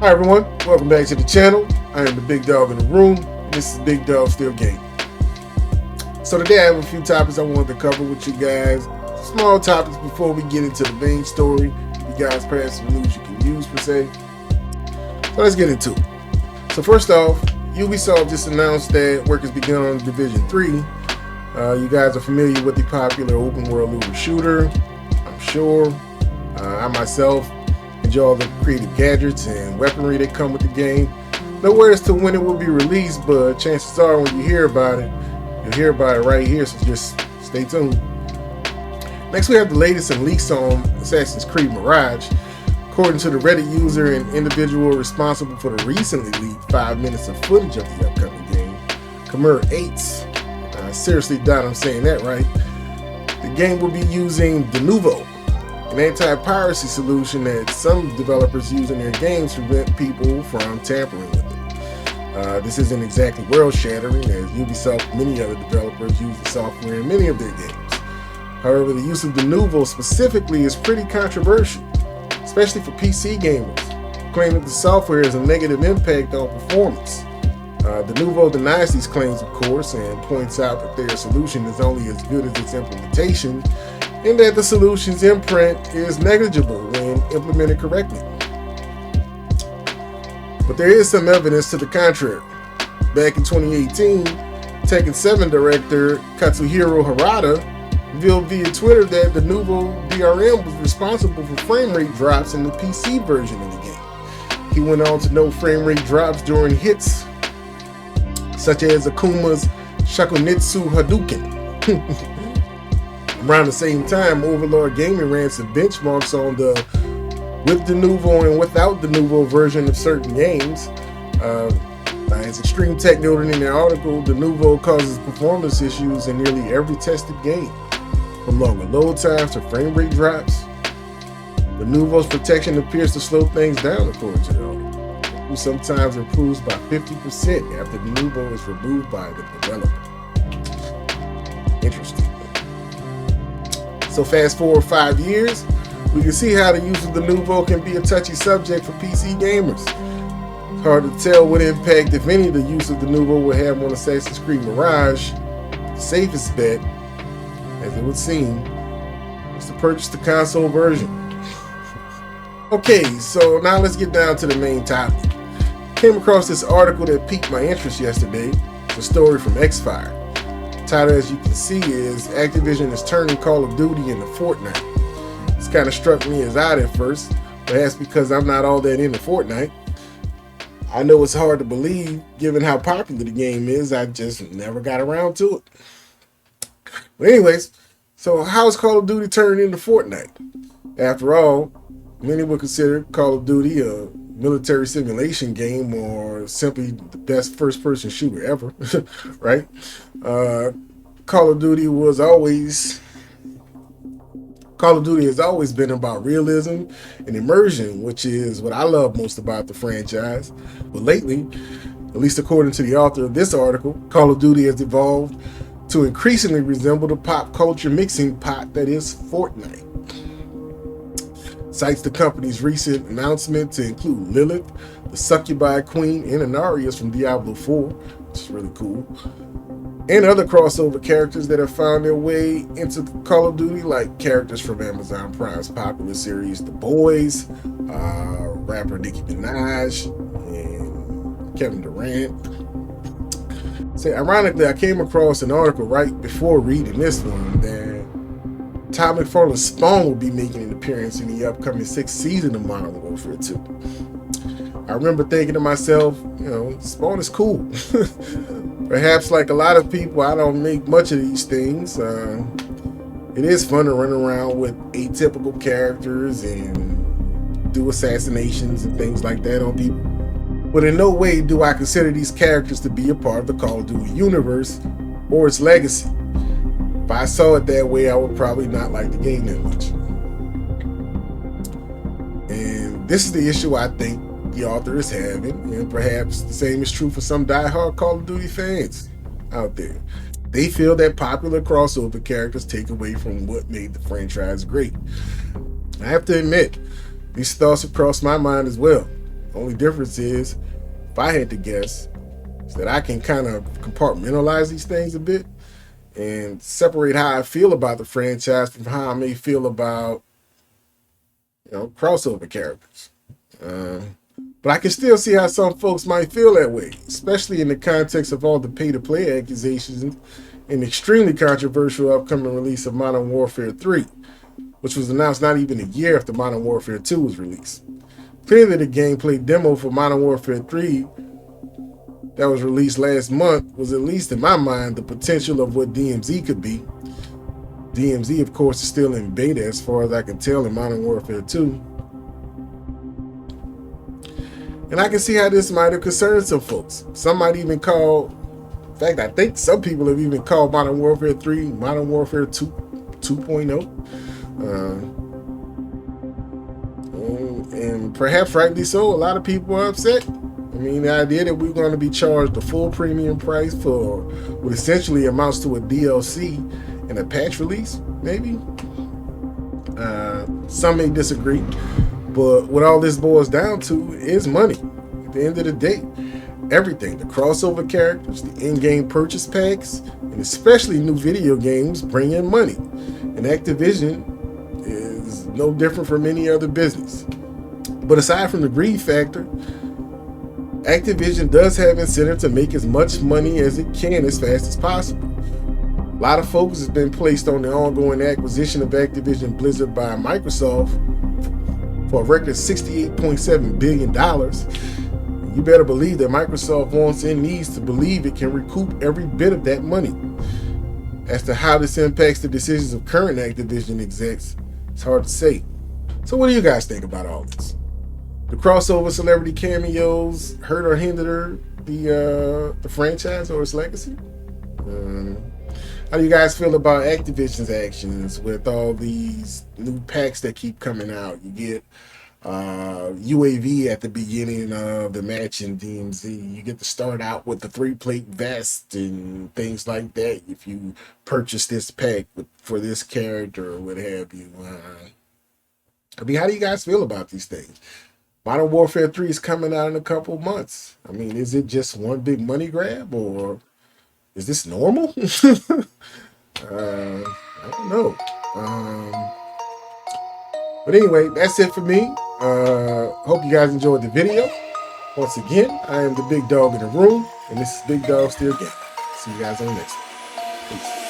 Hi everyone, welcome back to the channel. I am the big dog in the room, and this is Big Dog Still Game. So today I have a few topics I wanted to cover with you guys. Small topics before we get into the main story. You guys perhaps some news you can use per se. So let's get into it. So first off, Ubisoft just announced that work has begun on Division 3. You guys are familiar with the popular open world looter shooter, I'm sure. I myself enjoy all the creative gadgets and weaponry that come with the game. No word as to when it will be released, but chances are when you hear about it, you'll hear about it right here, so just stay tuned. Next we have the latest and leaks on Assassin's Creed Mirage. According to the Reddit user and individual responsible for the recently leaked 5 minutes of footage of the upcoming game, Kamur 8, I seriously doubt I'm saying that right, the game will be using De Nouveau, an anti-piracy solution that some developers use in their games to prevent people from tampering with it. This isn't exactly world-shattering, as Ubisoft and many other developers use the software in many of their games. However, the use of De Nouveau specifically is pretty controversial, especially for PC gamers, claiming that the software has a negative impact on performance. De Nouveau denies these claims, of course, and points out that their solution is only as good as its implementation, and that the solution's imprint is negligible when implemented correctly. But there is some evidence to the contrary. Back in 2018, Tekken 7 director Katsuhiro Harada revealed via Twitter that the Nouveau DRM was responsible for frame rate drops in the PC version of the game. He went on to note frame rate drops during hits such as Akuma's Shakunitsu Hadouken. Around the same time, Overlord Gaming ran some benchmarks on the with De Nouveau and without De Nouveau version of certain games. As Extreme Tech noted in their article, De Nouveau causes performance issues in nearly every tested game, from longer load times to frame rate drops. De Nouveau's protection appears to slow things down, according to the article, who sometimes improves by 50% after De Nouveau is removed by the developer. Interesting. So fast forward 5 years, we can see how the use of De Nouveau can be a touchy subject for PC gamers. It's hard to tell what impact, if any, the use of De Nouveau will have on Assassin's Creed Mirage. The safest bet, as it would seem, is to purchase the console version. Okay, so now let's get down to the main topic. Came across this article that piqued my interest yesterday. It's a story from Xfire. The title, as you can see, is Activision is turning Call of Duty into Fortnite. This kind of struck me as odd at first, perhaps because I'm not all that into Fortnite. I know it's hard to believe, given how popular the game is. I just never got around to it. But anyways, so how is Call of Duty turned into Fortnite? After all, many would consider Call of Duty a military simulation game or simply the best first-person shooter ever, right? Call of Duty has always been about realism and immersion, which is what I love most about the franchise. But lately, at least according to the author of this article, Call of Duty has evolved to increasingly resemble the pop culture mixing pot that is Fortnite. Cites the company's recent announcement to include Lilith, the Succubi Queen, and Inarius from Diablo 4, which is really cool, and other crossover characters that have found their way into Call of Duty, like characters from Amazon Prime's popular series The Boys, rapper Nicki Minaj, and Kevin Durant. So ironically, I came across an article right before reading this one that Todd McFarlane's Spawn will be making an appearance in the upcoming 6th season of Modern Warfare 2. I remember thinking to myself, Spawn is cool. Perhaps like a lot of people, I don't make much of these things. It is fun to run around with atypical characters and do assassinations and things like that on people. But in no way do I consider these characters to be a part of the Call of Duty universe or its legacy. If I saw it that way, I would probably not like the game that much. And this is the issue I think the author is having, and perhaps the same is true for some diehard Call of Duty fans out there. They feel that popular crossover characters take away from what made the franchise great. I have to admit, these thoughts have crossed my mind as well. Only difference is, if I had to guess, is that I can kind of compartmentalize these things a bit and separate how I feel about the franchise from how I may feel about, crossover characters. But I can still see how some folks might feel that way, especially in the context of all the pay-to-play accusations and extremely controversial upcoming release of Modern Warfare 3, which was announced not even a year after Modern Warfare 2 was released. Clearly, the gameplay demo for Modern Warfare 3 that was released last month was, at least in my mind, the potential of what DMZ could be. DMZ, of course, is still in beta as far as I can tell in Modern Warfare 2. And I can see how this might have concerned some folks. Some might even call, in fact, I think some people have even called Modern Warfare 3 Modern Warfare 2 2.0. And perhaps rightly so, a lot of people are upset. I mean, the idea that we're going to be charged the full premium price for what essentially amounts to a DLC and a patch release, maybe. Some may disagree, but what all this boils down to is money. At the end of the day, everything, the crossover characters, the in-game purchase packs, and especially new video games bring in money. And Activision is no different from any other business. But aside from the greed factor, Activision does have incentive to make as much money as it can as fast as possible. A lot of focus has been placed on the ongoing acquisition of Activision Blizzard by Microsoft for a record $68.7 billion. You better believe that Microsoft wants and needs to believe it can recoup every bit of that money. As to how this impacts the decisions of current Activision execs, it's hard to say. So what do you guys think about all this? The crossover celebrity cameos hurt or hinder the franchise or its legacy? How do you guys feel about Activision's actions with all these new packs that keep coming out? You get UAV at the beginning of the match in DMZ. You get to start out with the 3-plate vest and things like that if you purchase this pack for this character or what have you. I mean, how do you guys feel about these things? Modern Warfare 3 is coming out in a couple months. I mean, is it just one big money grab, or is this normal? I don't know. But anyway, that's it for me. Hope you guys enjoyed the video. Once again, I am the big dog in the room, and this is Big Dog Still Game. See you guys on the next one. Peace.